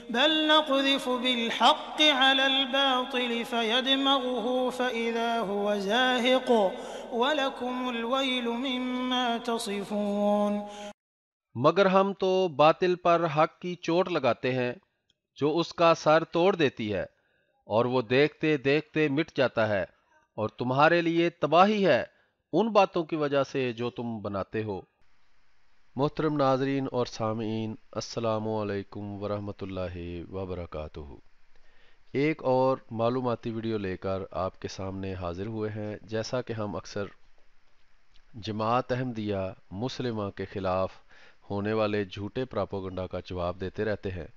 بل نقذف بالحق على الباطل فيدمغه فإذا هو زاهق وَلَكُمُ الْوَيْلُ مِمَّا تَصِفُونَ۔ مگر ہم تو باطل پر حق کی چوٹ لگاتے ہیں جو اس کا سر توڑ دیتی ہے، اور وہ دیکھتے دیکھتے مٹ جاتا ہے، اور تمہارے لیے تباہی ہے ان باتوں کی وجہ سے جو تم بناتے ہو۔ محترم ناظرین اور سامعین، السلام علیکم ورحمۃ اللہ وبرکاتہ۔ ایک اور معلوماتی ویڈیو لے کر آپ کے سامنے حاضر ہوئے ہیں۔ جیسا کہ ہم اکثر جماعت احمدیہ مسلمہ کے خلاف ہونے والے جھوٹے پراپوگنڈا کا جواب دیتے رہتے ہیں،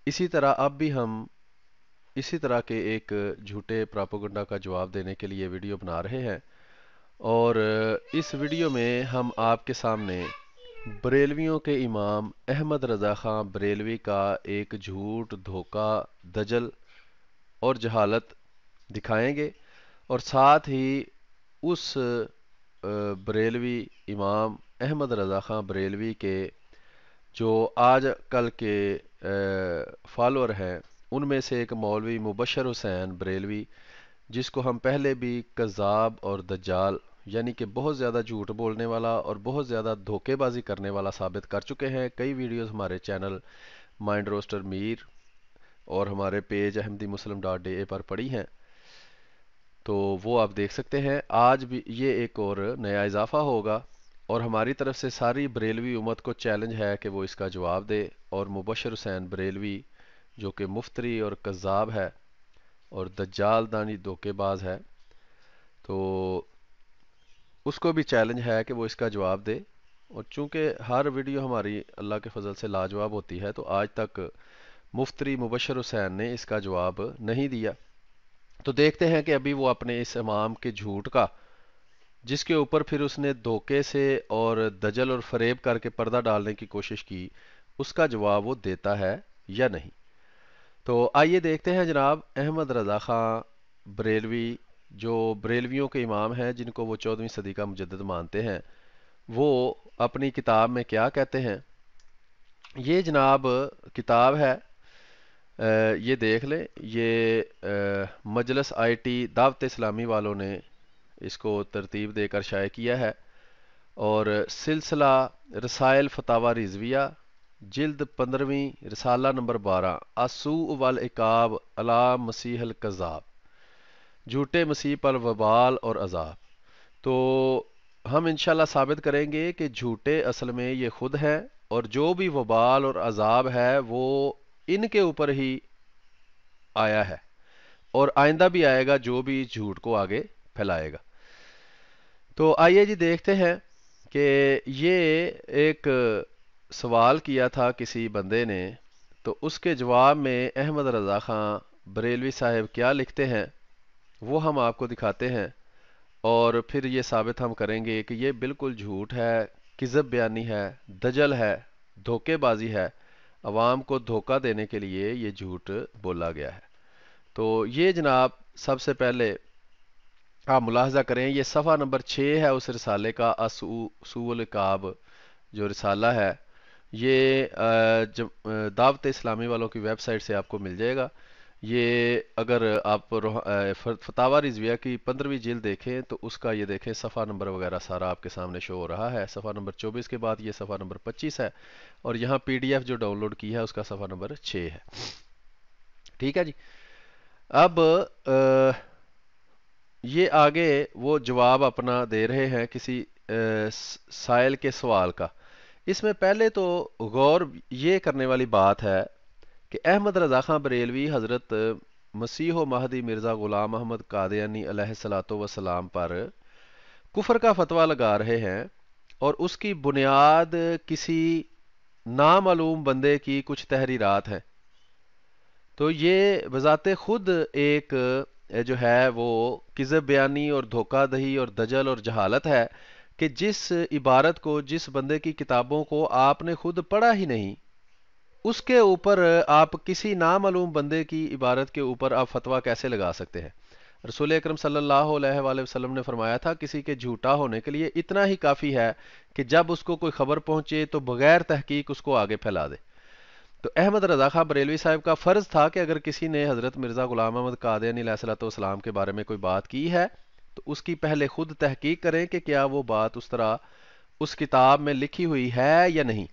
اسی طرح اب بھی ہم اسی طرح کے ایک جھوٹے پراپوگنڈا کا جواب دینے کے لیے ویڈیو بنا رہے ہیں، اور اس ویڈیو میں ہم آپ کے سامنے بریلویوں کے امام احمد رضا خان بریلوی کا ایک جھوٹ، دھوکہ، دجل اور جہالت دکھائیں گے، اور ساتھ ہی اس بریلوی امام احمد رضا خان بریلوی کے جو آج کل کے فالور ہیں ان میں سے ایک مولوی مبشر حسین بریلوی، جس کو ہم پہلے بھی کذاب اور دجال یعنی کہ بہت زیادہ جھوٹ بولنے والا اور بہت زیادہ دھوکے بازی کرنے والا ثابت کر چکے ہیں۔ کئی ویڈیوز ہمارے چینل مائنڈ روسٹر میر اور ہمارے پیج ahmadimuslim.da پر پڑی ہیں، تو وہ آپ دیکھ سکتے ہیں۔ آج بھی یہ ایک اور نیا اضافہ ہوگا، اور ہماری طرف سے ساری بریلوی امت کو چیلنج ہے کہ وہ اس کا جواب دے، اور مبشر حسین بریلوی جو کہ مفتری اور کذاب ہے اور دجال دانی دھوکے باز ہے، تو اس کو بھی چیلنج ہے کہ وہ اس کا جواب دے۔ اور چونکہ ہر ویڈیو ہماری اللہ کے فضل سے لاجواب ہوتی ہے، تو آج تک مفتری مبشر حسین نے اس کا جواب نہیں دیا۔ تو دیکھتے ہیں کہ ابھی وہ اپنے اس امام کے جھوٹ کا، جس کے اوپر پھر اس نے دھوکے سے اور دجل اور فریب کر کے پردہ ڈالنے کی کوشش کی، اس کا جواب وہ دیتا ہے یا نہیں۔ تو آئیے دیکھتے ہیں جناب احمد رضا خان بریلوی، جو بریلویوں کے امام ہیں جن کو وہ 14ویں صدی کا مجدد مانتے ہیں، وہ اپنی کتاب میں کیا کہتے ہیں۔ یہ جناب کتاب ہے، یہ دیکھ لیں، یہ مجلس آئی ٹی دعوت اسلامی والوں نے اس کو ترتیب دے کر شائع کیا ہے، اور سلسلہ رسائل فتاوی رضویہ جلد 15ویں رسالہ نمبر 12 السوء والعقاب علی مسیح الکذاب، جھوٹے مسیح پر وبال اور عذاب۔ تو ہم انشاءاللہ ثابت کریں گے کہ جھوٹے اصل میں یہ خود ہیں، اور جو بھی وبال اور عذاب ہے وہ ان کے اوپر ہی آیا ہے، اور آئندہ بھی آئے گا جو بھی جھوٹ کو آگے پھیلائے گا۔ تو آئیے جی دیکھتے ہیں کہ یہ ایک سوال کیا تھا کسی بندے نے، تو اس کے جواب میں احمد رضا خان بریلوی صاحب کیا لکھتے ہیں وہ ہم آپ کو دکھاتے ہیں، اور پھر یہ ثابت ہم کریں گے کہ یہ بالکل جھوٹ ہے، کذب بیانی ہے، دجل ہے، دھوکے بازی ہے، عوام کو دھوکہ دینے کے لیے یہ جھوٹ بولا گیا ہے۔ تو یہ جناب سب سے پہلے آپ ملاحظہ کریں، یہ صفحہ نمبر 6 ہے اس رسالے کا، السوء العقاب جو رسالہ ہے، یہ دعوت اسلامی والوں کی ویب سائٹ سے آپ کو مل جائے گا۔ یہ اگر آپ فتاوی رضویہ کی 15ویں جلد دیکھیں تو اس کا یہ دیکھیں صفحہ نمبر وغیرہ سارا آپ کے سامنے شو ہو رہا ہے۔ صفحہ نمبر 24 کے بعد یہ صفحہ نمبر 25 ہے، اور یہاں پی ڈی ایف جو ڈاؤن لوڈ کی ہے اس کا صفحہ نمبر 6 ہے۔ ٹھیک ہے جی، اب یہ آگے وہ جواب اپنا دے رہے ہیں کسی سائل کے سوال کا۔ اس میں پہلے تو غور یہ کرنے والی بات ہے کہ احمد رضا خان بریلوی حضرت مسیح و مہدی مرزا غلام محمد قادیانی علیہ الصلوۃ والسلام پر کفر کا فتویٰ لگا رہے ہیں، اور اس کی بنیاد کسی نامعلوم بندے کی کچھ تحریرات ہیں۔ تو یہ بذات خود ایک جو ہے وہ کذب بیانی اور دھوکہ دہی اور دجل اور جہالت ہے، کہ جس عبارت کو، جس بندے کی کتابوں کو آپ نے خود پڑھا ہی نہیں، اس کے اوپر آپ کسی نامعلوم بندے کی عبارت کے اوپر آپ فتویٰ کیسے لگا سکتے ہیں؟ رسول اکرم صلی اللہ علیہ وآلہ وسلم نے فرمایا تھا کسی کے جھوٹا ہونے کے لیے اتنا ہی کافی ہے کہ جب اس کو کوئی خبر پہنچے تو بغیر تحقیق اس کو آگے پھیلا دے۔ تو احمد رضا خان بریلوی صاحب کا فرض تھا کہ اگر کسی نے حضرت مرزا غلام احمد قادیانی علیہ الصلوۃ والسلام کے بارے میں کوئی بات کی ہے تو اس کی پہلے خود تحقیق کریں کہ کیا وہ بات اس طرح اس کتاب میں لکھی ہوئی ہے یا نہیں.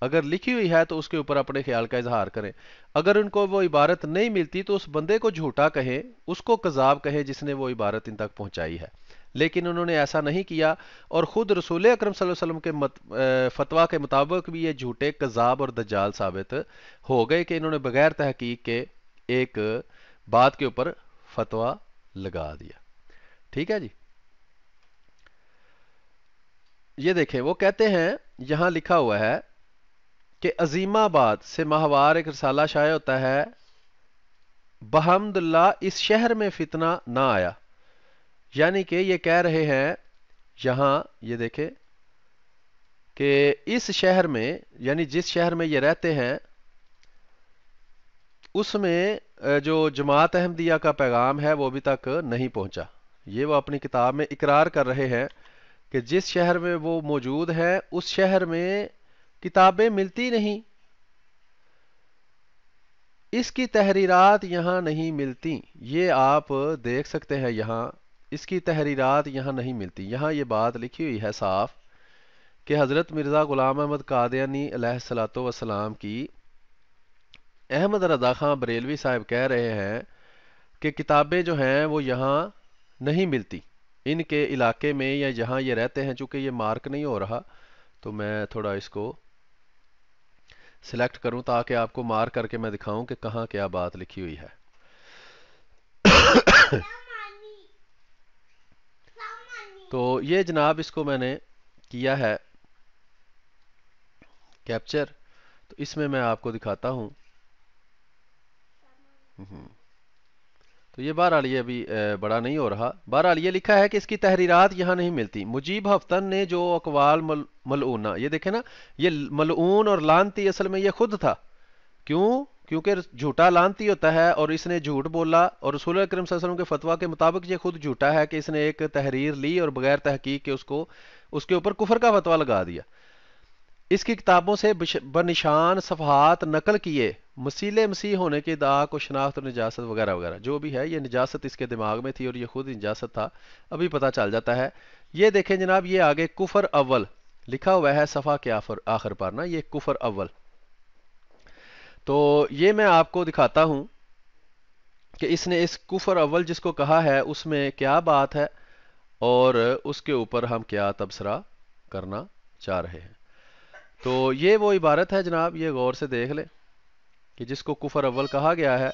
اگر لکھی ہوئی ہے تو اس کے اوپر اپنے خیال کا اظہار کریں. اگر ان کو وہ عبارت نہیں ملتی تو اس بندے کو جھوٹا کہیں، اس کو کذاب کہیں جس نے وہ عبارت ان تک پہنچائی ہے. لیکن انہوں نے ایسا نہیں کیا اور خود رسول اکرم صلی اللہ علیہ وسلم کے فتویٰ کے مطابق بھی یہ جھوٹے کذاب اور دجال ثابت ہو گئے کہ انہوں نے بغیر تحقیق کے ایک بات کے اوپر فتویٰ لگا دیا. ٹھیک ہے جی. یہ دیکھیں وہ کہتے ہیں یہاں لکھا ہوا ہے کہ عظیم آباد سے ماہوار ایک رسالہ شائع ہوتا ہے، بحمد اللہ اس شہر میں فتنہ نہ آیا. یعنی کہ یہ کہہ رہے ہیں یہاں، یہ دیکھیں کہ اس شہر میں، یعنی جس شہر میں یہ رہتے ہیں اس میں جو جماعت احمدیہ کا پیغام ہے وہ ابھی تک نہیں پہنچا. یہ وہ اپنی کتاب میں اقرار کر رہے ہیں کہ جس شہر میں وہ موجود ہے اس شہر میں کتابیں ملتی نہیں، اس کی تحریرات یہاں نہیں ملتی. یہ آپ دیکھ سکتے ہیں یہاں اس کی تحریرات یہاں نہیں ملتی. یہاں یہ بات لکھی ہوئی ہے صاف کہ حضرت مرزا غلام احمد قادیانی علیہ الصلوۃ والسلام کی احمد رضا خان بریلوی صاحب کہہ رہے ہیں کہ کتابیں جو ہیں وہ یہاں نہیں ملتی ان کے علاقے میں یا جہاں یہ رہتے ہیں. چونکہ یہ مارک نہیں ہو رہا تو میں تھوڑا اس کو سلیکٹ کروں تاکہ آپ کو مارک کر کے میں دکھاؤں کہ کہاں کیا بات لکھی ہوئی ہے. تو یہ جناب اس کو میں نے کیا ہے کیپچر، تو اس میں آپ کو دکھاتا ہوں. تو یہ بہرحال یہ ابھی بڑا نہیں ہو رہا. بہرحال یہ لکھا ہے کہ اس کی تحریرات یہاں نہیں ملتی. مجیب ہفتن نے جو اقوال ملعونہ، یہ دیکھیں نا، یہ ملعون اور لانتی اصل میں یہ خود تھا. کیوں؟ کیونکہ جھوٹا لانتی ہوتا ہے اور اس نے جھوٹ بولا، اور رسول اکرم صلی اللہ علیہ وسلم کے فتویٰ کے مطابق یہ خود جھوٹا ہے کہ اس نے ایک تحریر لی اور بغیر تحقیق کے اس کے اوپر کفر کا فتویٰ لگا دیا. اس کی کتابوں سے بنشان صفحات نقل کیے، مسیل مسیح ہونے کے ادعا کو شناخت اور نجاست وغیرہ وغیرہ. جو بھی ہے یہ نجاست اس کے دماغ میں تھی اور یہ خود نجاست تھا، ابھی پتہ چل جاتا ہے. یہ دیکھیں جناب، یہ آگے کفر اول لکھا ہوا ہے صفحہ کے آخر پر نا، یہ کفر اول. تو یہ میں آپ کو دکھاتا ہوں کہ اس نے اس کفر اول جس کو کہا ہے اس میں کیا بات ہے اور اس کے اوپر ہم کیا تبصرہ کرنا چاہ رہے ہیں. تو یہ وہ عبارت ہے جناب، یہ غور سے دیکھ لیں کہ جس کو کفر اول کہا گیا ہے.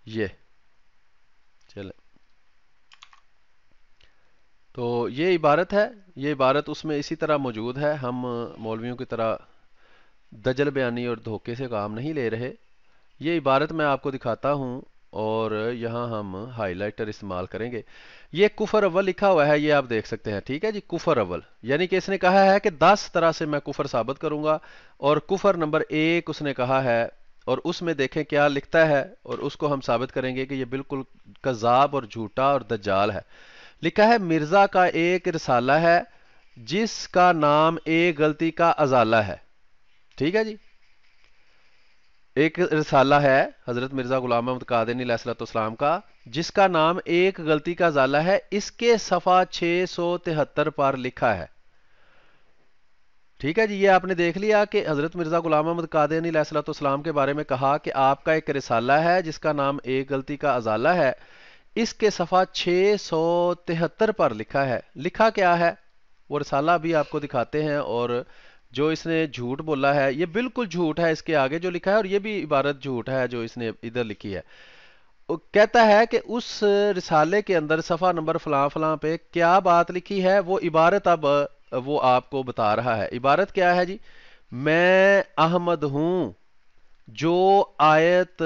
یہ چلے تو یہ عبارت ہے، یہ عبارت اس میں اسی طرح موجود ہے. ہم مولویوں کی طرح دجل بیانی اور دھوکے سے کام نہیں لے رہے. یہ عبارت میں آپ کو دکھاتا ہوں اور یہاں ہم ہائی لائٹر استعمال کریں گے. یہ کفر اول لکھا ہوا ہے، یہ آپ دیکھ سکتے ہیں. ٹھیک ہے جی، کفر اول یعنی کہ اس نے کہا ہے کہ 10 طرح سے میں کفر ثابت کروں گا، اور کفر نمبر 1 اس نے کہا ہے، اور اس میں دیکھیں کیا لکھتا ہے اور اس کو ہم ثابت کریں گے کہ یہ بالکل کذاب اور جھوٹا اور دجال ہے. لکھا ہے مرزا کا ایک رسالہ ہے جس کا نام ایک غلطی کا ازالہ ہے. ٹھیک ہے جی، ایک رسالہ ہے حضرت مرزا غلام احمد قادیانی علیہ الصلوۃ والسلام کا جس کا نام ایک غلطی کا ازالہ ہے. اس کے صفحہ 673 پر لکھا ہے. ٹھیک ہے جی، یہ آپ نے دیکھ لیا کہ حضرت مرزا غلام احمد قادیانی علیہ الصلوۃ والسلام کے بارے میں کہا کہ آپ کا ایک رسالہ ہے جس کا نام ایک غلطی کا ازالہ ہے. اس کے صفحہ 673 پر لکھا ہے. لکھا کیا ہے وہ رسالہ بھی آپ کو دکھاتے ہیں، اور جو اس نے جھوٹ بولا ہے یہ بالکل جھوٹ ہے. اس کے آگے جو لکھا ہے، اور یہ بھی عبارت جھوٹ ہے جو اس نے ادھر لکھی ہے. وہ کہتا ہے کہ اس رسالے کے اندر صفحہ نمبر فلاں فلاں پہ کیا بات لکھی ہے، وہ عبارت اب وہ آپ کو بتا رہا ہے. عبارت کیا ہے جی؟ میں احمد ہوں جو آیت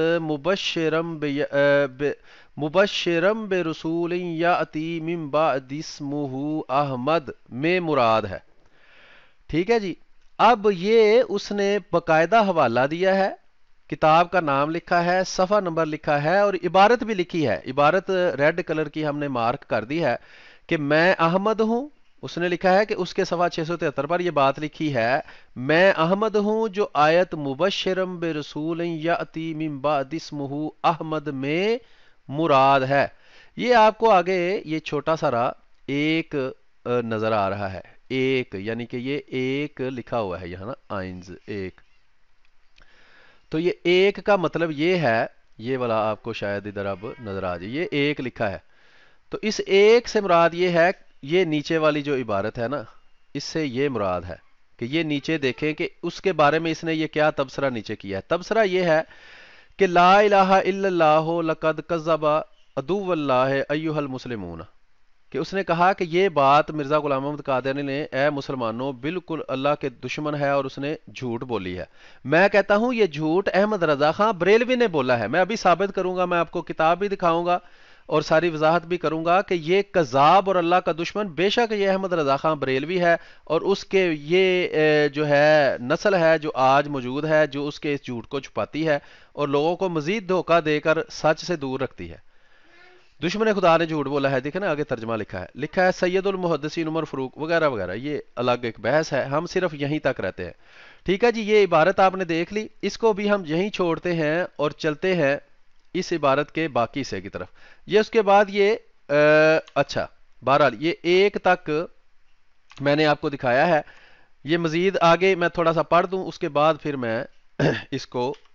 مبشرم برسول یاتی من بعد اسمہ احمد میں مراد ہے. ٹھیک ہے جی، اب یہ اس نے باقاعدہ حوالہ دیا ہے، کتاب کا نام لکھا ہے، صفحہ نمبر لکھا ہے اور عبارت بھی لکھی ہے. عبارت ریڈ کلر کی ہم نے مارک کر دی ہے کہ میں احمد ہوں اس نے لکھا ہے کہ اس کے صفحہ 673 پر یہ بات لکھی ہے، میں احمد ہوں جو آیت مبشرم برسول یاتی من بعد اسمہ احمد میں مراد ہے۔ یہ آپ کو آگے یہ چھوٹا سا ایک نظر آ رہا ہے، ایک یعنی کہ یہ ایک لکھا ہوا ہے یہاں نا، آئنز ایک، تو یہ ایک کا مطلب یہ ہے، یہ والا آپ کو شاید ادھر اب نظر آ جائے، یہ ایک لکھا ہے، تو اس ایک سے مراد یہ ہے، یہ نیچے والی جو عبارت ہے نا، اس سے یہ مراد ہے کہ یہ نیچے دیکھیں کہ اس کے بارے میں اس نے یہ کیا تبصرہ نیچے کیا ہے۔ تبصرہ یہ ہے کہ لا الہ الا اللہ لقد کذب عدو اللہ ایھا المسلمون، کہ اس نے کہا کہ یہ بات مرزا غلام محمد قادیانی نے، اے مسلمانوں، بالکل اللہ کے دشمن ہے اور اس نے جھوٹ بولی ہے۔ میں کہتا ہوں یہ جھوٹ احمد رضا خان بریلوی نے بولا ہے، میں ابھی ثابت کروں گا، میں آپ کو کتاب بھی دکھاؤں گا اور ساری وضاحت بھی کروں گا کہ یہ کذاب اور اللہ کا دشمن بے شک یہ احمد رضا خان بریلوی ہے، اور اس کے یہ جو ہے نسل ہے جو آج موجود ہے، جو اس کے اس جھوٹ کو چھپاتی ہے اور لوگوں کو مزید دھوکہ دے کر سچ سے دور رکھتی ہے۔ دشمن خدا نے جھوٹ بولا ہے، دیکھیں نا آگے ترجمہ لکھا ہے سید المحدثین عمر فاروق وغیرہ وغیرہ، یہ الگ ایک بحث ہے، ہم صرف یہیں تک رہتے ہیں۔ ٹھیک ہے جی، یہ عبارت آپ نے دیکھ لی، اس کو بھی ہم یہیں چھوڑتے ہیں اور چلتے ہیں اس عبارت کے باقی حصے کی طرف۔ یہ اس کے بعد یہ اچھا بہرحال یہ ایک تک میں نے آپ کو دکھایا ہے، یہ مزید آگے میں تھوڑا سا پڑھ دوں، اس کے بعد پھر میں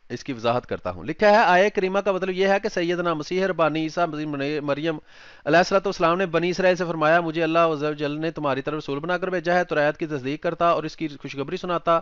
اس کی وضاحت کرتا ہوں۔ لکھا ہے آیہ کریمہ کا مطلب یہ ہے کہ سیدنا مسیح بانی عیسیٰ مریم علیہ الصلوۃ والسلام نے بنی اسرائیل سے فرمایا، مجھے اللہ عز و جل نے تمہاری طرف رسول بنا کر بھیجا ہے، تو آیت کی تصدیق کرتا اور اس کی خوشخبری سناتا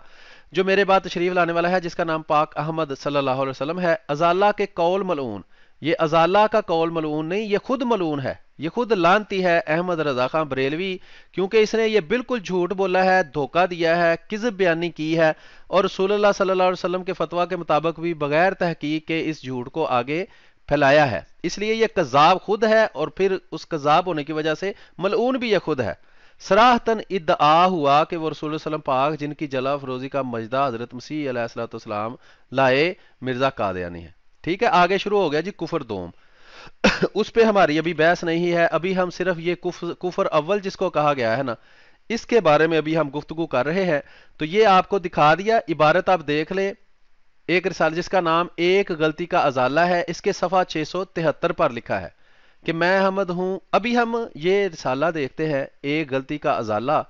جو میرے بعد تشریف لانے والا ہے، جس کا نام پاک احمد صلی اللہ علیہ وسلم ہے۔ ازالہ کے قول ملعون، یہ ازالہ کا قول ملعون نہیں، یہ خود ملعون ہے، یہ خود لعنتی ہے احمد رضا خان بریلوی، کیونکہ اس نے یہ بالکل جھوٹ بولا ہے، دھوکہ دیا ہے، کذب بیانی کی ہے، اور رسول اللہ صلی اللہ علیہ وسلم کے فتویٰ کے مطابق بھی بغیر تحقیق کے اس جھوٹ کو آگے پھیلایا ہے۔ اس لیے یہ کذاب خود ہے، اور پھر اس کذاب ہونے کی وجہ سے ملعون بھی یہ خود ہے۔ صراحتاً ادعا ہوا کہ وہ رسول اللہ صلی اللہ علیہ وسلم پاک جن کی جلا فروزی کا مجدہ حضرت مسیح علیہ الصلوۃ والسلام لائے مرزا قادیانی ہے۔ ٹھیک ہے، آگے شروع ہو گیا جی کفر دوم۔ اس پہ ہماری ابھی بحث نہیں ہے، ابھی ہم صرف یہ کفر اول جس کو کہا گیا ہے نا، اس کے بارے میں ابھی ہم گفتگو کر رہے ہیں۔ تو یہ آپ کو دکھا دیا، عبارت آپ دیکھ لیں، ایک رسالہ جس کا نام ایک غلطی کا ازالہ ہے، اس کے صفحہ 673 پر لکھا ہے کہ میں احمد ہوں۔ ابھی ہم یہ رسالہ دیکھتے ہیں ایک غلطی کا ازالہ،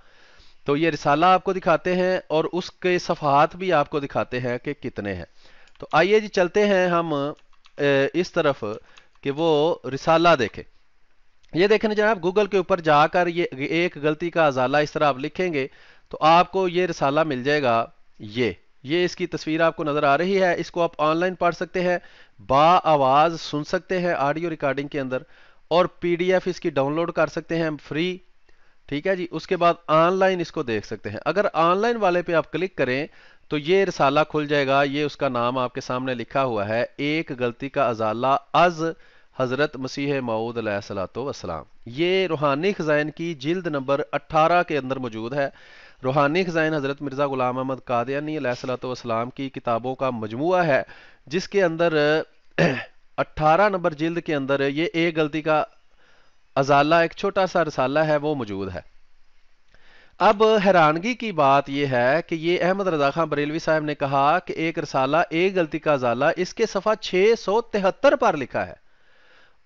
تو یہ رسالہ آپ کو دکھاتے ہیں اور اس کے صفحات بھی آپ کو دکھاتے ہیں کہ کتنے ہیں۔ تو آئیے جی چلتے ہیں ہم اس طرف کہ وہ رسالہ دیکھیں۔ یہ دیکھیں جناب، گوگل کے اوپر جا کر یہ ایک غلطی کا ازالہ اس طرح آپ لکھیں گے تو آپ کو یہ رسالہ مل جائے گا۔ یہ اس کی تصویر آپ کو نظر آ رہی ہے، اس کو آپ آن لائن پڑھ سکتے ہیں، با آواز سن سکتے ہیں آڈیو ریکارڈنگ کے اندر، اور پی ڈی ایف اس کی ڈاؤن لوڈ کر سکتے ہیں فری۔ ٹھیک ہے جی، اس کے بعد آن لائن اس کو دیکھ سکتے ہیں۔ اگر آن لائن والے پہ آپ کلک کریں تو یہ رسالہ کھل جائے گا، یہ اس کا نام آپ کے سامنے لکھا ہوا ہے، ایک غلطی کا ازالہ از حضرت مسیح موعود علیہ الصلوۃ والسلام۔ یہ روحانی خزائن کی جلد نمبر 18 کے اندر موجود ہے۔ روحانی خزائن حضرت مرزا غلام احمد قادیانی علیہ الصلوۃ والسلام کی کتابوں کا مجموعہ ہے، جس کے اندر 18 نمبر جلد کے اندر یہ ایک غلطی کا ازالہ ایک چھوٹا سا رسالہ ہے، وہ موجود ہے۔ اب حیرانگی کی بات یہ ہے کہ یہ احمد رضا خان بریلوی صاحب نے کہا کہ ایک رسالہ ایک غلطی کا ازالہ، اس کے صفحہ 673 پر لکھا ہے،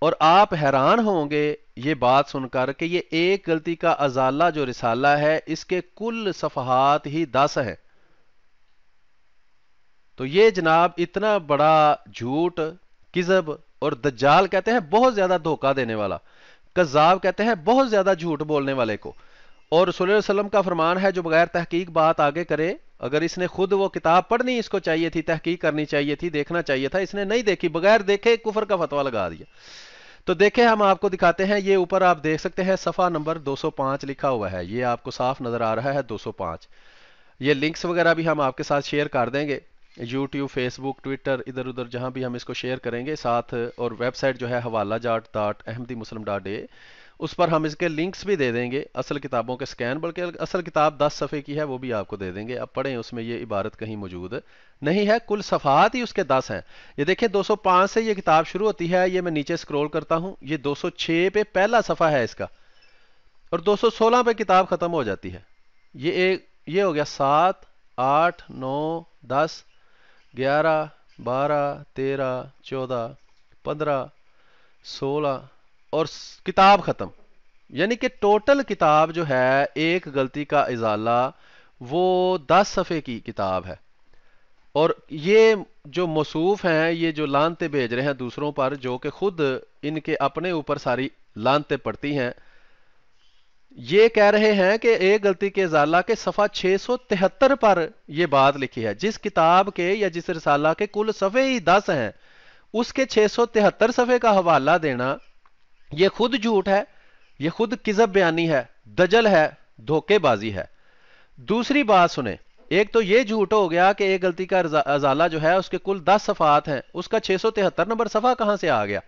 اور آپ حیران ہوں گے یہ بات سن کر کہ یہ ایک غلطی کا ازالہ جو رسالہ ہے اس کے کل صفحات ہی 10 ہیں۔ تو یہ جناب اتنا بڑا جھوٹ، کذب، اور دجال کہتے ہیں بہت زیادہ دھوکہ دینے والا، کذاب کہتے ہیں بہت زیادہ جھوٹ بولنے والے کو، اور رسول اللہ علیہ وسلم کا فرمان ہے جو بغیر تحقیق بات آگے کرے، اگر اس نے خود وہ کتاب پڑھنی اس کو چاہیے تھی، تحقیق کرنی چاہیے تھی، دیکھنا چاہیے تھا، اس نے نہیں دیکھی، بغیر دیکھے کفر کا فتویٰ لگا دیا۔ تو دیکھیں ہم آپ کو دکھاتے ہیں، یہ اوپر آپ دیکھ سکتے ہیں صفحہ نمبر 205 لکھا ہوا ہے، یہ آپ کو صاف نظر آ رہا ہے 205۔ یہ لنکس وغیرہ بھی ہم آپ کے ساتھ شیئر کر دیں گے، یوٹیوب، فیس بک، ٹویٹر، ادھر ادھر جہاں بھی ہم اس کو شیئر کریں گے ساتھ، اور ویب سائٹ جو ہے حوالہ جات .ahmadimuslim.a، اس پر ہم اس کے لنکس بھی دے دیں گے، اصل کتابوں کے سکین، بلکہ اصل کتاب 10 صفحے کی ہے وہ بھی آپ کو دے دیں گے، اب پڑھیں، اس میں یہ عبارت کہیں موجود نہیں ہے، کل صفحات ہی اس کے 10 ہیں۔ یہ دیکھیں 205 سے یہ کتاب شروع ہوتی ہے، یہ میں نیچے سکرول کرتا ہوں، یہ 206 پہ پہلا صفحہ ہے اس کا، اور 216 پہ کتاب ختم ہو جاتی ہے. یہ ہو گیا 7 8 9 10 11 12 13 14 15 16 اور کتاب ختم. یعنی کہ ٹوٹل کتاب جو ہے ایک غلطی کا ازالہ وہ 10 صفحے کی کتاب ہے. اور یہ جو موصوف ہیں، یہ جو لعنتیں بھیج رہے ہیں دوسروں پر، جو کہ خود ان کے اپنے اوپر ساری لعنتیں پڑتی ہیں، یہ کہہ رہے ہیں کہ ایک غلطی کے ازالہ کے صفحہ 673 پر یہ بات لکھی ہے. جس کتاب کے یا جس رسالہ کے کل صفحے ہی 10 ہیں، اس کے 673 صفحے کا حوالہ دینا یہ خود جھوٹ ہے، یہ خود کذب بیانی ہے، دجل ہے، دھوکے بازی ہے. دوسری بات سنیں، ایک تو یہ جھوٹ ہو گیا کہ ایک غلطی کا ازالہ جو ہے اس کے کل 10 صفحات ہیں، اس کا 673 نمبر صفحہ کہاں سے آ گیا؟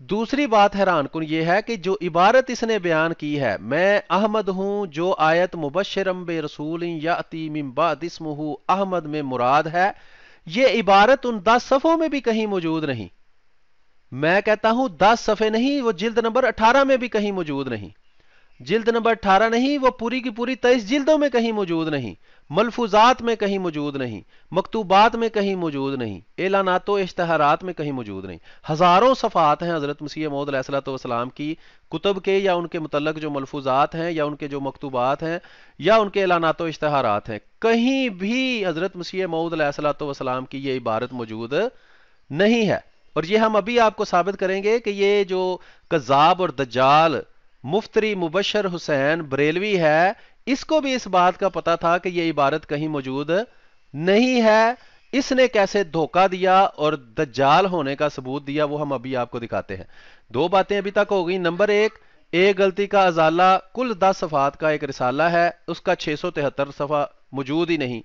دوسری بات حیران کن یہ ہے کہ جو عبارت اس نے بیان کی ہے، میں احمد ہوں، جو آیت مبشرم بے رسول یاتی من بعد اسمہ احمد میں مراد ہے، یہ عبارت ان 10 صفحوں میں بھی کہیں موجود نہیں. میں کہتا ہوں 10 صفحے نہیں، وہ جلد نمبر 18 میں بھی کہیں موجود نہیں. جلد نمبر 18 نہیں، وہ پوری کی پوری 23 جلدوں میں کہیں موجود نہیں، ملفوظات میں کہیں موجود نہیں، مکتوبات میں کہیں موجود نہیں، اعلانات و اشتہارات میں کہیں موجود نہیں. ہزاروں صفحات ہیں حضرت مسیح موعود علیہ الصلوۃ والسلام کی کتب کے، یا ان کے متعلق جو ملفوظات ہیں، یا ان کے جو مکتوبات ہیں، یا ان کے اعلانات و اشتہارات ہیں. کہیں بھی حضرت مسیح موعود علیہ الصلوۃ والسلام کی یہ عبارت موجود نہیں ہے. اور یہ ہم ابھی آپ کو ثابت کریں گے کہ یہ جو کذاب اور دجال مفتری مبشر حسین بریلوی ہے، اس کو بھی اس بات کا پتا تھا کہ یہ عبارت کہیں موجود نہیں ہے. اس نے کیسے دھوکہ دیا اور دجال ہونے کا ثبوت دیا، وہ ہم ابھی آپ کو دکھاتے ہیں. دو باتیں ابھی تک ہو گئی. نمبر ایک غلطی کا ازالہ کل 10 صفحات کا ایک رسالہ ہے، اس کا 673 صفحہ موجود ہی نہیں.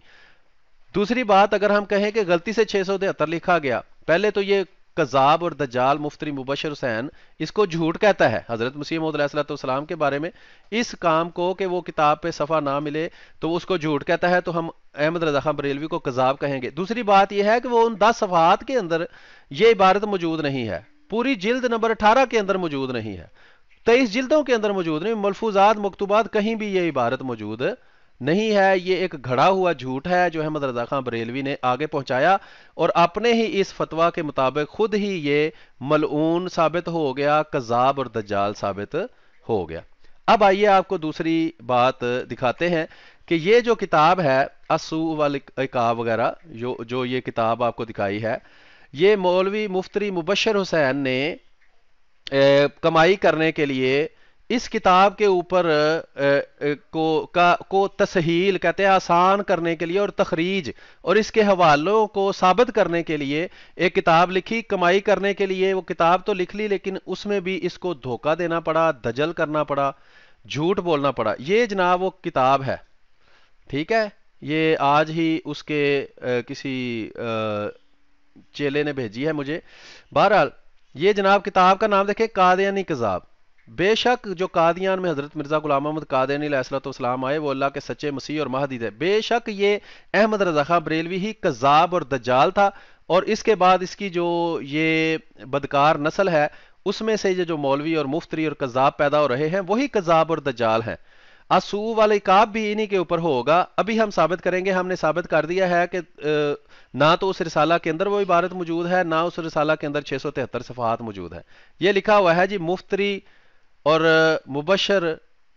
دوسری بات، اگر ہم کہیں کہ غلطی سے 673 لکھا گیا، پہلے تو یہ کذاب اور دجال مفتری مبشر حسین اس کو جھوٹ کہتا ہے حضرت مسیح موعود علیہ الصلوۃ والسلام کے بارے میں. اس کام کو کہ وہ کتاب پہ صفحہ نہ ملے تو اس کو جھوٹ کہتا ہے، تو ہم احمد رضا خان بریلوی کو کذاب کہیں گے. دوسری بات یہ ہے کہ وہ ان 10 صفحات کے اندر یہ عبارت موجود نہیں ہے، پوری جلد نمبر 18 کے اندر موجود نہیں ہے، 23 جلدوں کے اندر موجود نہیں، ملفوظات مکتوبات کہیں بھی یہ عبارت موجود نہیں ہے. یہ ایک گھڑا ہوا جھوٹ ہے جو احمد رضا خان بریلوی نے آگے پہنچایا، اور اپنے ہی اس فتویٰ کے مطابق خود ہی یہ ملعون ثابت ہو گیا، کذاب اور دجال ثابت ہو گیا. اب آئیے آپ کو دوسری بات دکھاتے ہیں کہ یہ جو کتاب ہے اسو والعقاب وغیرہ، جو یہ کتاب آپ کو دکھائی ہے، یہ مولوی مفتری مبشر حسین نے کمائی کرنے کے لیے اس کتاب کے اوپر کو تسہیل کہتے ہیں، آسان کرنے کے لیے، اور تخریج اور اس کے حوالوں کو ثابت کرنے کے لیے ایک کتاب لکھی. کمائی کرنے کے لیے وہ کتاب تو لکھ لی، لیکن اس میں بھی اس کو دھوکہ دینا پڑا، دجل کرنا پڑا، جھوٹ بولنا پڑا. یہ جناب وہ کتاب ہے، ٹھیک ہے. یہ آج ہی اس کے کسی چیلے نے بھیجی ہے مجھے. بہرحال یہ جناب کتاب کا نام دیکھیں، قادیانی کذاب. بے شک جو قادیان میں حضرت مرزا غلام محمد قادیانی علیہ الصلوۃ والسلام آئے، وہ اللہ کے سچے مسیح اور مہدی تھے. بے شک یہ احمد رضا خان بریلوی ہی کذاب اور دجال تھا، اور اس کے بعد اس کی جو یہ بدکار نسل ہے، اس میں سے یہ جو مولوی اور مفتری اور کذاب پیدا ہو رہے ہیں، وہی کذاب اور دجال ہیں. اسو والعقاب بھی انہی کے اوپر ہوگا. ابھی ہم ثابت کریں گے. ہم نے ثابت کر دیا ہے کہ نہ تو اس رسالہ کے اندر وہ عبارت موجود ہے، نہ اس رسالہ کے اندر 673 صفحات موجود ہیں. یہ لکھا ہوا ہے جی مفتری اور مبشر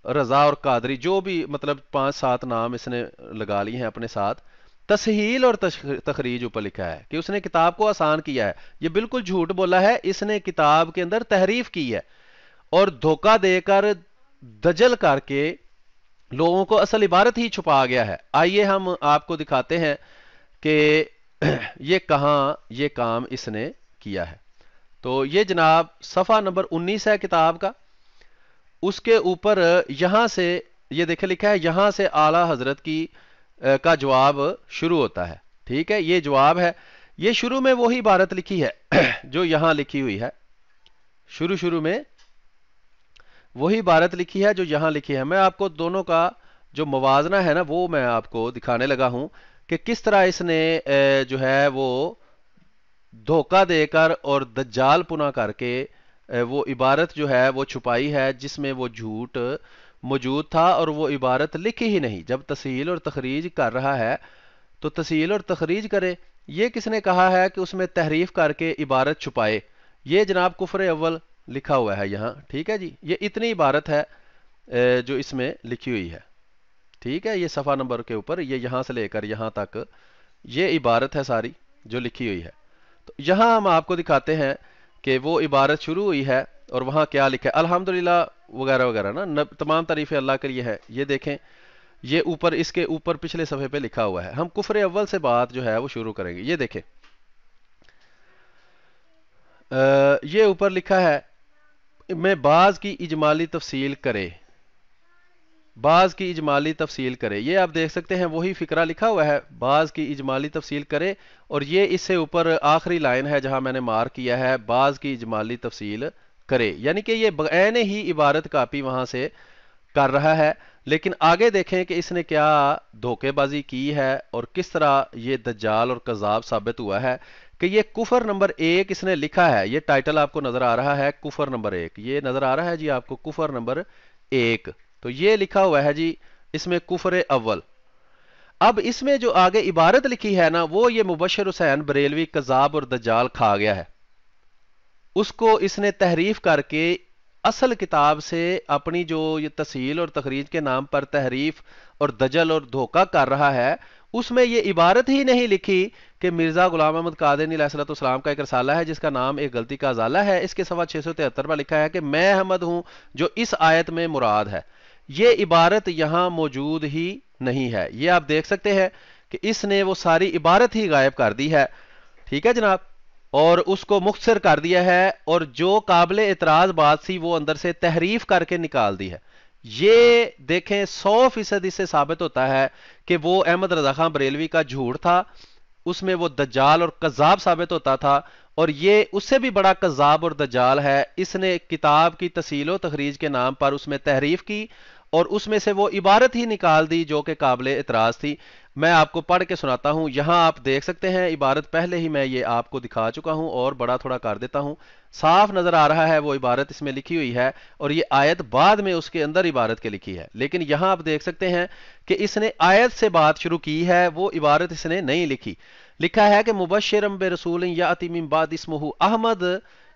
رضا اور قادری، جو بھی مطلب 5-7 نام اس نے لگا لی ہیں اپنے ساتھ. تسہیل اور تخریج اوپر لکھا ہے کہ اس نے کتاب کو آسان کیا ہے. یہ بالکل جھوٹ بولا ہے. اس نے کتاب کے اندر تحریف کی ہے اور دھوکہ دے کر دجل کر کے لوگوں کو اصل عبارت ہی چھپا گیا ہے. آئیے ہم آپ کو دکھاتے ہیں کہ یہ کہاں یہ کام اس نے کیا ہے. تو یہ جناب صفحہ نمبر 19 ہے کتاب کا. اس کے اوپر یہاں سے یہ دیکھیں لکھا ہے، یہاں سے اعلیٰ حضرت کی کا جواب شروع ہوتا ہے. ٹھیک ہے، یہ جواب ہے. یہ شروع میں وہی عبارت لکھی ہے جو یہاں لکھی ہوئی ہے. شروع میں وہی عبارت لکھی ہے جو یہاں لکھی ہے. میں آپ کو دونوں کا جو موازنہ ہے نا، وہ میں آپ کو دکھانے لگا ہوں کہ کس طرح اس نے جو ہے وہ دھوکہ دے کر اور دجال پنا کر کے وہ عبارت جو ہے وہ چھپائی ہے، جس میں وہ جھوٹ موجود تھا اور وہ عبارت لکھی ہی نہیں. جب تصحیل اور تخریج کر رہا ہے تو تصحیل اور تخریج کرے. یہ کس نے کہا ہے کہ اس میں تحریف کر کے عبارت چھپائے؟ یہ جناب کفر اول لکھا ہوا ہے یہاں. ٹھیک ہے جی، یہ اتنی عبارت ہے جو اس میں لکھی ہوئی ہے. ٹھیک ہے، یہ صفحہ نمبر کے اوپر، یہ یہاں سے لے کر یہاں تک یہ عبارت ہے ساری جو لکھی ہوئی ہے. تو یہاں ہم آپ کو دکھاتے ہیں کہ وہ عبارت شروع ہوئی ہے اور وہاں کیا لکھا ہے. الحمدللہ وغیرہ وغیرہ نا، تمام تعریفیں اللہ کے لیے ہے. یہ دیکھیں، یہ اوپر اس کے اوپر پچھلے صفحے پہ لکھا ہوا ہے. ہم کفر اول سے بات جو ہے وہ شروع کریں گے. یہ دیکھیں، یہ اوپر لکھا ہے میں بعض کی اجمالی تفصیل کرے، بعض کی اجمالی تفصیل کرے. یہ آپ دیکھ سکتے ہیں وہی فقرہ لکھا ہوا ہے، بعض کی اجمالی تفصیل کرے. اور یہ اس سے اوپر آخری لائن ہے جہاں میں نے مارک کیا ہے بعض کی اجمالی تفصیل کرے، یعنی کہ یہ بعین ہی عبارت کاپی وہاں سے کر رہا ہے. لیکن آگے دیکھیں کہ اس نے کیا دھوکے بازی کی ہے اور کس طرح یہ دجال اور کذاب ثابت ہوا ہے. کہ یہ کفر نمبر 1 اس نے لکھا ہے. یہ ٹائٹل آپ کو نظر آ رہا ہے کفر نمبر 1، یہ نظر آ رہا ہے جی آپ کو کفر نمبر 1. تو یہ لکھا ہوا ہے جی اس میں کفر اول. اب اس میں جو آگے عبارت لکھی ہے نا، وہ یہ مبشر حسین بریلوی کذاب اور دجال کھا گیا ہے. اس کو اس نے تحریف کر کے اصل کتاب سے اپنی جو یہ تصحیل اور تخریج کے نام پر تحریف اور دجل اور دھوکہ کر رہا ہے، اس میں یہ عبارت ہی نہیں لکھی کہ مرزا غلام احمد قادیانی علیہ السلام کا ایک رسالہ ہے جس کا نام ایک غلطی کا ازالہ ہے. اس کے صفحہ 673 پر لکھا ہے کہ میں احمد ہوں جو اس آیت میں مراد ہے. یہ عبارت یہاں موجود ہی نہیں ہے. یہ آپ دیکھ سکتے ہیں کہ اس نے وہ ساری عبارت ہی غائب کر دی ہے. ٹھیک ہے جناب، اور اس کو مختصر کر دیا ہے اور جو قابل اعتراض بات تھی وہ اندر سے تحریف کر کے نکال دی ہے. یہ دیکھیں 100% اس سے ثابت ہوتا ہے کہ وہ احمد رضا خان بریلوی کا جھوٹ تھا، اس میں وہ دجال اور کذاب ثابت ہوتا تھا. اور یہ اس سے بھی بڑا کذاب اور دجال ہے. اس نے کتاب کی تصحیل و تخریج کے نام پر اس میں تحریف کی اور اس میں سے وہ عبارت ہی نکال دی جو کہ قابل اعتراض تھی. میں آپ کو پڑھ کے سناتا ہوں. یہاں آپ دیکھ سکتے ہیں عبارت پہلے ہی میں یہ آپ کو دکھا چکا ہوں اور بڑا تھوڑا کر دیتا ہوں. صاف نظر آ رہا ہے وہ عبارت اس میں لکھی ہوئی ہے اور یہ آیت بعد میں اس کے اندر عبارت کے لکھی ہے. لیکن یہاں آپ دیکھ سکتے ہیں کہ اس نے آیت سے بات شروع کی ہے، وہ عبارت اس نے نہیں لکھی. لکھا ہے کہ مبشرم برسول یاتی من بعد اسمہ احمد.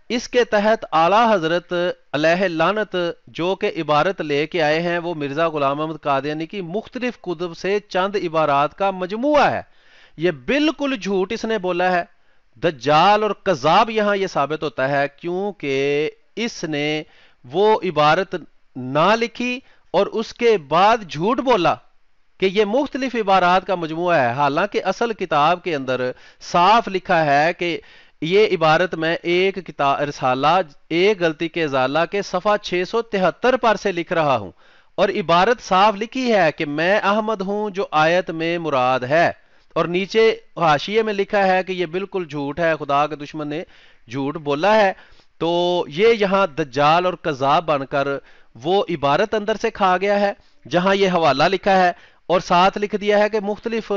اس کے تحت اعلی حضرت علیہ لعنت جو کہ عبارت لے کے آئے ہیں وہ مرزا غلام احمد قادیانی کی مختلف کتب سے چند عبارات کا مجموعہ ہے. یہ بالکل جھوٹ اس نے بولا ہے. دجال اور کذاب یہاں یہ ثابت ہوتا ہے کیونکہ اس نے وہ عبارت نہ لکھی اور اس کے بعد جھوٹ بولا کہ یہ مختلف عبارات کا مجموعہ ہے. حالانکہ اصل کتاب کے اندر صاف لکھا ہے کہ یہ عبارت میں ایک کتاب رسالہ ایک غلطی کے ازالہ کے صفحہ 673 پر سے لکھ رہا ہوں اور عبارت صاف لکھی ہے کہ میں احمد ہوں جو آیت میں مراد ہے. اور نیچے حاشیے میں لکھا ہے کہ یہ بالکل جھوٹ ہے، خدا کے دشمن نے جھوٹ بولا ہے. تو یہ یہاں دجال اور کذاب بن کر وہ عبارت اندر سے کھا گیا ہے جہاں یہ حوالہ لکھا ہے اور ساتھ لکھ دیا ہے کہ مختلف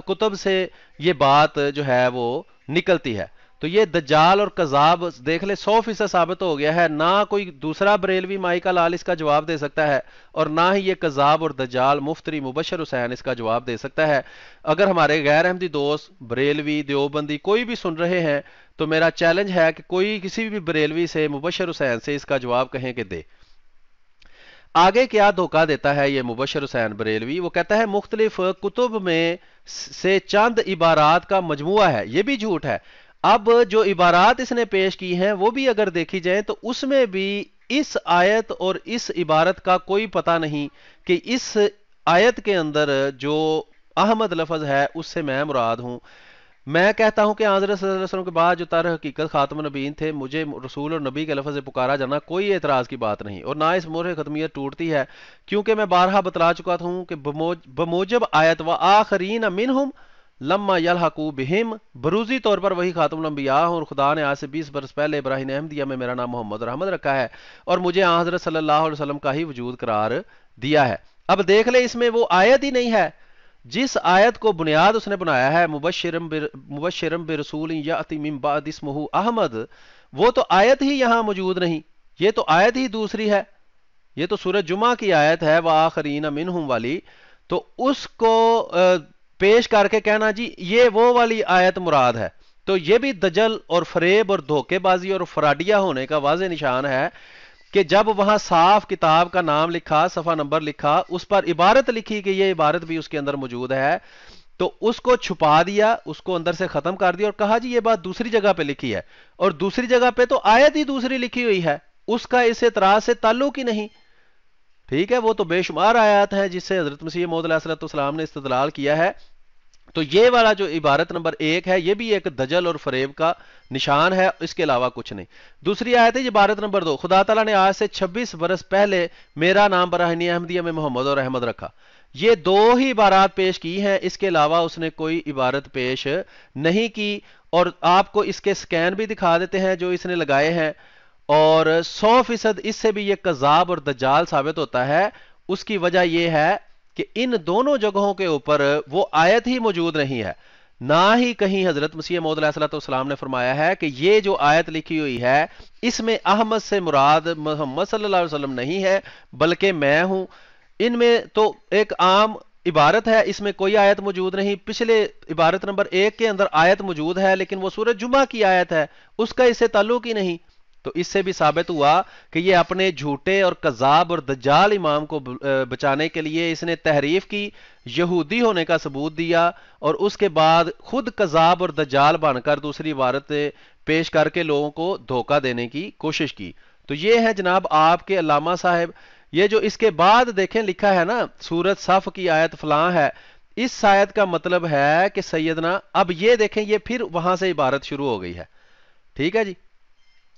کتب سے یہ بات جو ہے وہ نکلتی ہے. تو یہ دجال اور کذاب دیکھ لے 100% ثابت ہو گیا ہے. نہ کوئی دوسرا بریلوی مائی کا لال اس کا جواب دے سکتا ہے اور نہ ہی یہ کذاب اور دجال مفتری مبشر حسین اس کا جواب دے سکتا ہے. اگر ہمارے غیر احمدی دوست بریلوی دیوبندی کوئی بھی سن رہے ہیں تو میرا چیلنج ہے کہ کوئی کسی بھی بریلوی سے مبشر حسین سے اس کا جواب کہیں کہ دے. آگے کیا دھوکہ دیتا ہے یہ مبشر حسین بریلوی؟ وہ کہتا ہے مختلف کتب میں سے چند عبارات کا مجموعہ ہے. یہ بھی جھوٹ ہے. اب جو عبارات اس نے پیش کی ہیں وہ بھی اگر دیکھی جائیں تو اس میں بھی اس آیت اور اس عبارت کا کوئی پتہ نہیں کہ اس آیت کے اندر جو احمد لفظ ہے اس سے میں مراد ہوں. میں کہتا ہوں کہ حضرت صلی اللہ علیہ وسلم کے بعد جو تر حقیقت خاتم النبیین تھے، مجھے رسول اور نبی کے لفظ سے پکارا جانا کوئی اعتراض کی بات نہیں اور نہ اس مہر ختمیت ٹوٹتی ہے کیونکہ میں بارہا بتلا چکا ہوں کہ بموجب آیت وآخرین منہم لما یلحقوا بہم بروزی طور پر وہی خاتم الانبیاء اور خدا نے آج سے 20 برس پہلے ابراہیم احمدیہ میں میرا نام محمد رحمت رکھا ہے اور مجھے حضرت صلی اللہ علیہ وسلم کا ہی وجود قرار دیا ہے. اب دیکھ لیں اس میں وہ آیت ہی نہیں ہے جس آیت کو بنیاد اس نے بنایا ہے مبشرم برسول یاتی من بعد اسمہ احمد. وہ تو آیت ہی یہاں موجود نہیں، یہ تو آیت ہی دوسری ہے. یہ تو سورہ جمعہ کی آیت ہے وآخرین منہم والی، تو اس کو پیش کر کے کہنا جی یہ وہ والی آیت مراد ہے، تو یہ بھی دجل اور فریب اور دھوکے بازی اور فراڈیا ہونے کا واضح نشان ہے کہ جب وہاں صاف کتاب کا نام لکھا، صفحہ نمبر لکھا، اس پر عبارت لکھی کہ یہ عبارت بھی اس کے اندر موجود ہے، تو اس کو چھپا دیا، اس کو اندر سے ختم کر دیا اور کہا جی یہ بات دوسری جگہ پہ لکھی ہے، اور دوسری جگہ پہ تو آیت ہی دوسری لکھی ہوئی ہے، اس کا اس اعتراض سے تعلق ہی نہیں. ٹھیک ہے، وہ تو بے شمار آیات ہیں جس سے حضرت مسیح موعود علیہ السلام نے استدلال کیا ہے. تو یہ والا جو عبارت نمبر 1 ہے یہ بھی ایک دجل اور فریب کا نشان ہے، اس کے علاوہ کچھ نہیں. دوسری آیت ہے عبارت نمبر 2، خدا تعالیٰ نے آج سے 26 برس پہلے میرا نام براہنی احمدیہ میں محمد اور احمد رکھا. یہ 2 ہی عبارات پیش کی ہیں، اس کے علاوہ اس نے کوئی عبارت پیش نہیں کی. اور آپ کو اس کے سکین بھی دکھا دیتے ہیں جو اس نے لگائے ہیں، اور 100% اس سے بھی یہ کذاب اور دجال ثابت ہوتا ہے. اس کی وجہ یہ ہے کہ ان دونوں جگہوں کے اوپر وہ آیت ہی موجود نہیں ہے، نہ ہی کہیں حضرت مسیح موعود علیہ السلام نے فرمایا ہے کہ یہ جو آیت لکھی ہوئی ہے اس میں احمد سے مراد محمد صلی اللہ علیہ وسلم نہیں ہے بلکہ میں ہوں. ان میں تو ایک عام عبارت ہے، اس میں کوئی آیت موجود نہیں. پچھلے عبارت نمبر 1 کے اندر آیت موجود ہے لیکن وہ سورہ جمعہ کی آیت ہے، اس کا اس سے تعلق ہی نہیں. تو اس سے بھی ثابت ہوا کہ یہ اپنے جھوٹے اور کذاب اور دجال امام کو بچانے کے لیے اس نے تحریف کی، یہودی ہونے کا ثبوت دیا، اور اس کے بعد خود کذاب اور دجال بن کر دوسری عبارت پیش کر کے لوگوں کو دھوکہ دینے کی کوشش کی. تو یہ ہے جناب آپ کے علامہ صاحب. یہ جو اس کے بعد دیکھیں لکھا ہے نا سورۃ صف کی آیت فلاں ہے، اس آیت کا مطلب ہے کہ سیدنا، اب یہ دیکھیں یہ پھر وہاں سے عبارت شروع ہو گئی ہے. ٹھیک ہے جی،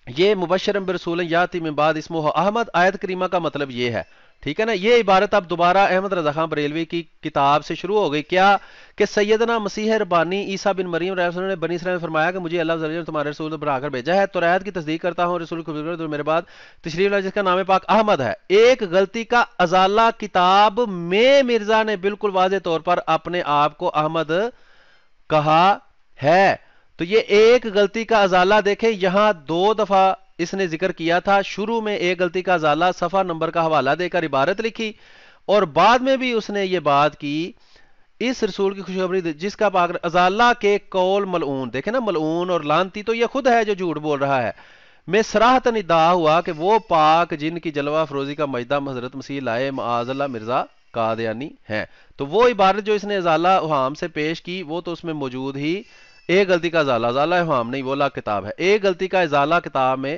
یہ مبشرم برسول یاتی من بعد اسمہ احمد، آیت کریمہ کا مطلب یہ ہے. ٹھیک ہے نا، یہ عبارت اب دوبارہ احمد رضا خان بریلوی کی کتاب سے شروع ہو گئی. کیا کہ سیدنا مسیح ربانی عیسیٰ بن مریم علیہ السلام نے بنی اسرائیل میں فرمایا کہ مجھے اللہ عز و جل تمہارے رسول بنا کر بھیجا ہے. تو آیت کی تصدیق کرتا ہوں، رسول کو میرے بعد تشریف لایا جس کا نام پاک احمد ہے. ایک غلطی کا ازالہ کتاب میں مرزا نے بالکل واضح طور پر اپنے آپ کو احمد کہا ہے. تو یہ ایک غلطی کا ازالہ دیکھیں یہاں 2 دفعہ اس نے ذکر کیا تھا. شروع میں ایک غلطی کا ازالہ صفحہ نمبر کا حوالہ دے کر عبارت لکھی، اور بعد میں بھی اس نے یہ بات کی اس رسول کی خوشخبری جس کا پاک ازالہ کے قول ملعون، دیکھیں نا ملعون اور لعنتی تو یہ خود ہے جو جھوٹ بول رہا ہے، میں صراحتاً ادعا ہوا کہ وہ پاک جن کی جلوہ افروزی کا مجدہ حضرت مسیح لائے معاذ اللہ مرزا قادیانی ہیں. تو وہ عبارت جو اس نے ازالہ اوہام سے پیش کی وہ تو اس میں موجود ہی. ایک غلطی کا ازالہ اوہام نہیں، وہ الگ کتاب ہے. ایک غلطی کا ازالہ کتاب میں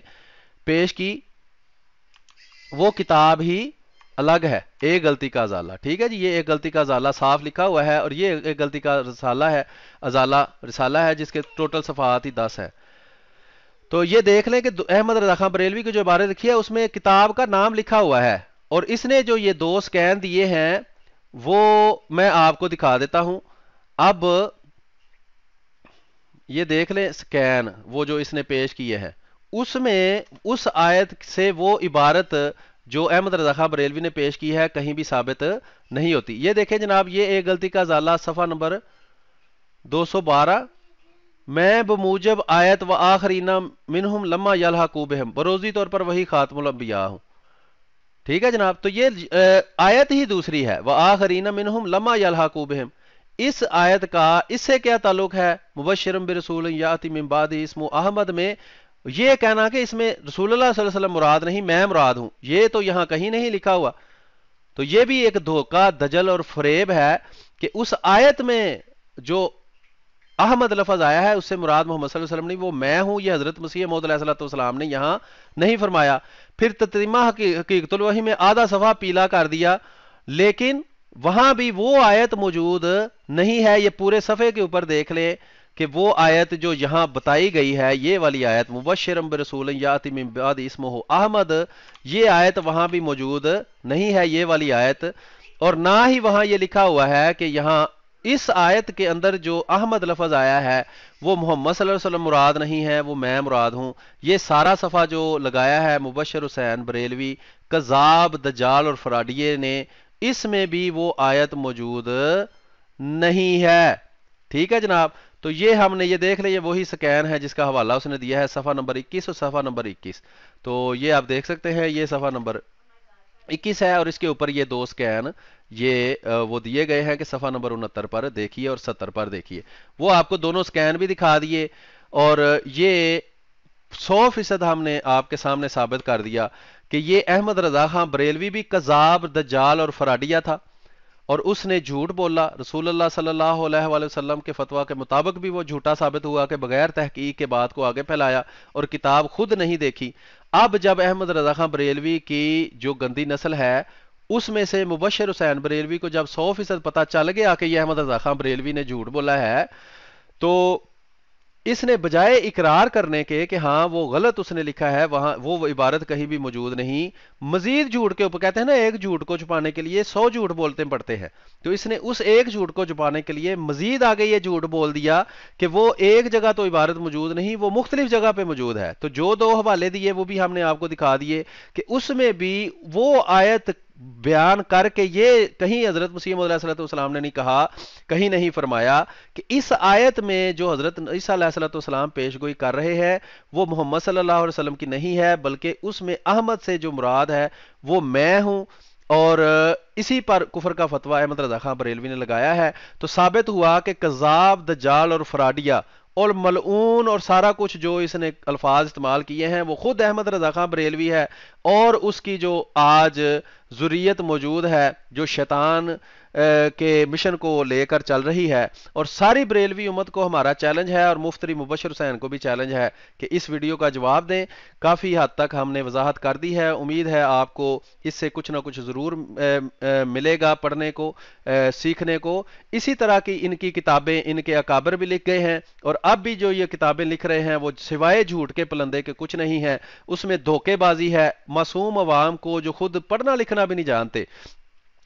پیش کی، وہ کتاب ہی الگ ہے، ایک غلطی کا ازالہ. ٹھیک ہے جی، یہ ایک غلطی کا ازالہ صاف لکھا ہوا ہے، اور یہ ایک غلطی کا رسالہ ہے، رسالہ ہے جس کے ٹوٹل صفحات ہی 10 ہے. تو یہ دیکھ لیں کہ احمد رضا خان بریلوی کی جو عبارت لکھی ہے اس میں کتاب کا نام لکھا ہوا ہے، اور اس نے جو یہ 2 سکین دیے ہیں وہ میں آپ کو دکھا دیتا ہوں. اب یہ دیکھ لیں سکین وہ جو اس نے پیش کیے ہیں، اس میں اس آیت سے وہ عبارت جو احمد رضا خان بریلوی نے پیش کی ہے کہیں بھی ثابت نہیں ہوتی. یہ دیکھیں جناب، یہ ایک غلطی کا ازالہ صفحہ نمبر 212، میں بموجب آیت و آخرین منہم لما یلحقوا بہم بروزی طور پر وہی خاتم الانبیاء ہوں. ٹھیک ہے جناب، تو یہ آیت ہی دوسری ہے، و آخرین منہم لما یلحقوا بہم. اس آیت کا اس سے کیا تعلق ہے؟ مبشرم برسول یاتی من بعد اسمہ احمد میں یہ کہنا کہ اس میں رسول اللہ صلی اللہ علیہ وسلم مراد نہیں، میں مراد ہوں، یہ تو یہاں کہیں نہیں لکھا ہوا. تو یہ بھی ایک دھوکہ، دجل اور فریب ہے کہ اس آیت میں جو احمد لفظ آیا ہے اس سے مراد محمد صلی اللہ علیہ وسلم نہیں، وہ میں ہوں. یہ حضرت مسیح موعود علیہ السلام نے یہاں نہیں فرمایا. پھر تتریمہ حقیقت الوحی میں آدھا صفحہ پیلا کر دیا، لیکن وہاں بھی وہ آیت موجود نہیں ہے. یہ پورے صفحے کے اوپر دیکھ لیں کہ وہ آیت جو یہاں بتائی گئی ہے، یہ والی آیت مبشرم برسول یاتی من بعد اسمہ احمد، یہ آیت وہاں بھی موجود نہیں ہے، یہ والی آیت. اور نہ ہی وہاں یہ لکھا ہوا ہے کہ یہاں اس آیت کے اندر جو احمد لفظ آیا ہے وہ محمد صلی اللہ علیہ وسلم مراد نہیں ہے، وہ میں مراد ہوں. یہ سارا صفحہ جو لگایا ہے مبشر حسین بریلوی کذاب دجال اور فراڈیے نے، اس میں بھی وہ آیت موجود نہیں ہے. ٹھیک ہے جناب، تو یہ ہم نے یہ دیکھ لیں، یہ وہی سکین ہے جس کا حوالہ اس نے دیا ہے صفحہ نمبر 21 اور صفحہ نمبر 21. تو یہ آپ دیکھ سکتے ہیں، یہ صفحہ نمبر 21 ہے اور اس کے اوپر یہ دو سکین یہ وہ دیے گئے ہیں کہ صفحہ نمبر 69 پر دیکھیے اور 70 پر دیکھیے. وہ آپ کو دونوں سکین بھی دکھا دیے اور یہ 100% ہم نے آپ کے سامنے ثابت کر دیا کہ یہ احمد رضا خان بریلوی بھی کذاب، دجال اور فراڈیہ تھا، اور اس نے جھوٹ بولا. رسول اللہ صلی اللہ علیہ وآلہ وسلم کے فتویٰ کے مطابق بھی وہ جھوٹا ثابت ہوا کہ بغیر تحقیق کے بات کو آگے پھیلایا اور کتاب خود نہیں دیکھی. اب جب احمد رضا خان بریلوی کی جو گندی نسل ہے اس میں سے مبشر حسین بریلوی کو جب 100% پتہ چل گیا کہ یہ احمد رضا خان بریلوی نے جھوٹ بولا ہے، تو اس نے بجائے اقرار کرنے کے کہ ہاں وہ غلط اس نے لکھا ہے، وہاں وہ عبارت کہیں بھی موجود نہیں، مزید جھوٹ کے اوپر، کہتے ہیں نا ایک جھوٹ کو چھپانے کے لیے 100 جھوٹ بولتے پڑتے ہیں، تو اس نے اس ایک جھوٹ کو چھپانے کے لیے مزید آگے یہ جھوٹ بول دیا کہ وہ ایک جگہ تو عبارت موجود نہیں، وہ مختلف جگہ پہ موجود ہے. تو جو دو حوالے دیے وہ بھی ہم نے آپ کو دکھا دیے کہ اس میں بھی وہ آیت بیان کر کے یہ کہیں حضرت مسیح موعود علیہ السلام نے نہیں کہا، کہیں نہیں فرمایا کہ اس آیت میں جو حضرت عیسیٰ علیہ السلام پیش گوئی کر رہے ہیں وہ محمد صلی اللہ علیہ وسلم کی نہیں ہے، بلکہ اس میں احمد سے جو مراد ہے وہ میں ہوں. اور اسی پر کفر کا فتویٰ احمد رضا خان بریلوی نے لگایا ہے. تو ثابت ہوا کہ کذاب، دجال اور فراڈیہ اور ملعون اور سارا کچھ جو اس نے الفاظ استعمال کیے ہیں وہ خود احمد رضا خان بریلوی ہے، اور اس کی جو آج ذریت موجود ہے جو شیطان کے مشن کو لے کر چل رہی ہے. اور ساری بریلوی امت کو ہمارا چیلنج ہے اور مفتری مبشر حسین کو بھی چیلنج ہے کہ اس ویڈیو کا جواب دیں. کافی حد تک ہم نے وضاحت کر دی ہے، امید ہے آپ کو اس سے کچھ نہ کچھ ضرور ملے گا پڑھنے کو، سیکھنے کو. اسی طرح کی ان کی کتابیں ان کے اکابر بھی لکھ گئے ہیں، اور اب بھی جو یہ کتابیں لکھ رہے ہیں وہ سوائے جھوٹ کے پلندے کے کچھ نہیں ہے. اس میں دھوکے بازی ہے معصوم عوام کو جو خود پڑھنا لکھنا بھی نہیں جانتے.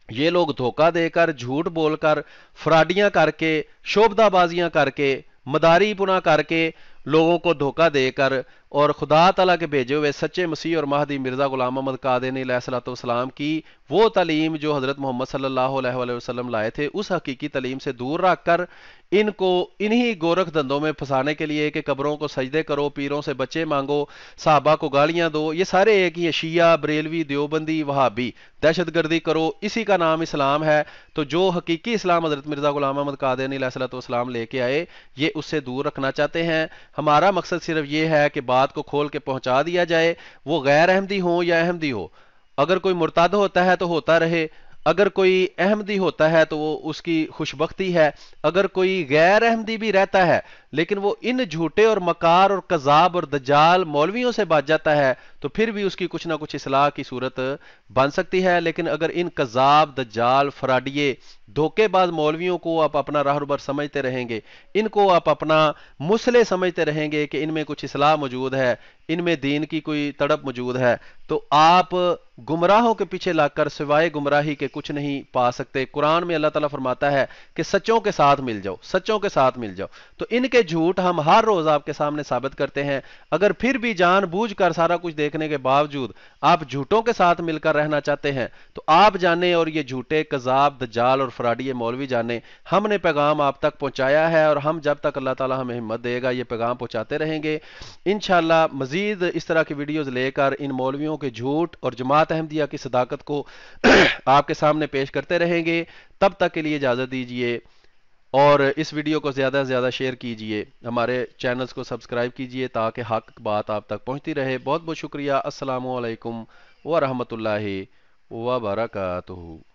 یہ لوگ دھوکہ دے کر، جھوٹ بول کر، فراڈیاں کر کے، شوبدہ بازیاں کر کے، مداری پنا کر کے، لوگوں کو دھوکہ دے کر، اور خدا تعالیٰ کے بھیجے ہوئے سچے مسیح اور مہدی مرزا غلام محمد قادیانی علیہ السلام کی وہ تعلیم جو حضرت محمد صلی اللہ علیہ وآلہ وسلم لائے تھے اس حقیقی تعلیم سے دور رکھ کر ان کو انہی گورکھ دندوں میں پھنسانے کے لیے کہ قبروں کو سجدے کرو، پیروں سے بچے مانگو، صحابہ کو گالیاں دو، یہ سارے ایک ہی شیعہ، بریلوی، دیوبندی، وہابی، دہشت گردی کرو، اسی کا نام اسلام ہے. تو جو حقیقی اسلام حضرت مرزا غلام محمد قادیانی علیہ السلام لے کے آئے یہ اس سے دور رکھنا چاہتے ہیں. ہمارا مقصد صرف یہ ہے کہ بات کو کھول کے پہنچا دیا جائے، وہ غیر احمدی ہو یا احمدی ہو. اگر کوئی مرتد ہوتا ہے تو ہوتا رہے، اگر کوئی احمدی ہوتا ہے تو وہ اس کی خوشبختی ہے، اگر کوئی غیر احمدی بھی رہتا ہے لیکن وہ ان جھوٹے اور مکار اور کذاب اور دجال مولویوں سے بچ جاتا ہے تو پھر بھی اس کی کچھ نہ کچھ اصلاح کی صورت بن سکتی ہے. لیکن اگر ان کذاب، دجال، فراڈیے، دھوکے باز مولویوں کو آپ اپنا راہبر سمجھتے رہیں گے، ان کو آپ اپنا مسئلے سمجھتے رہیں گے کہ ان میں کچھ اصلاح موجود ہے، ان میں دین کی کوئی تڑپ موجود ہے، تو آپ گمراہوں کے پیچھے لگ کر سوائے گمراہی کے کچھ نہیں پا سکتے. قرآن میں اللہ تعالیٰ فرماتا ہے کہ سچوں کے ساتھ مل جاؤ، سچوں کے ساتھ مل جاؤ. تو ان کے جھوٹ ہم ہر روز آپ کے سامنے ثابت کرتے ہیں. اگر پھر بھی جان بوجھ کر سارا کچھ دیکھنے کے باوجود آپ جھوٹوں کے ساتھ مل کر رہنا چاہتے ہیں تو آپ جانیں اور یہ جھوٹے کذاب، دجال اور فراڈی مولوی جانیں ہم نے پیغام آپ تک پہنچایا ہے، اور ہم جب تک اللہ تعالیٰ ہمیں ہمت دے گا یہ پیغام پہنچاتے رہیں گے. انشاءاللہ مزید اس طرح کی ویڈیوز لے کر ان مولویوں کے جھوٹ اور جماعت احمدیہ کی صداقت کو آپ کے سامنے پیش کرتے رہیں گے. تب تک کے لیے اجازت دیجیے، اور اس ویڈیو کو زیادہ سے زیادہ شیئر کیجئے، ہمارے چینلز کو سبسکرائب کیجئے تاکہ حق بات آپ تک پہنچتی رہے. بہت بہت شکریہ. السلام علیکم ورحمۃ اللہ وبرکاتہ.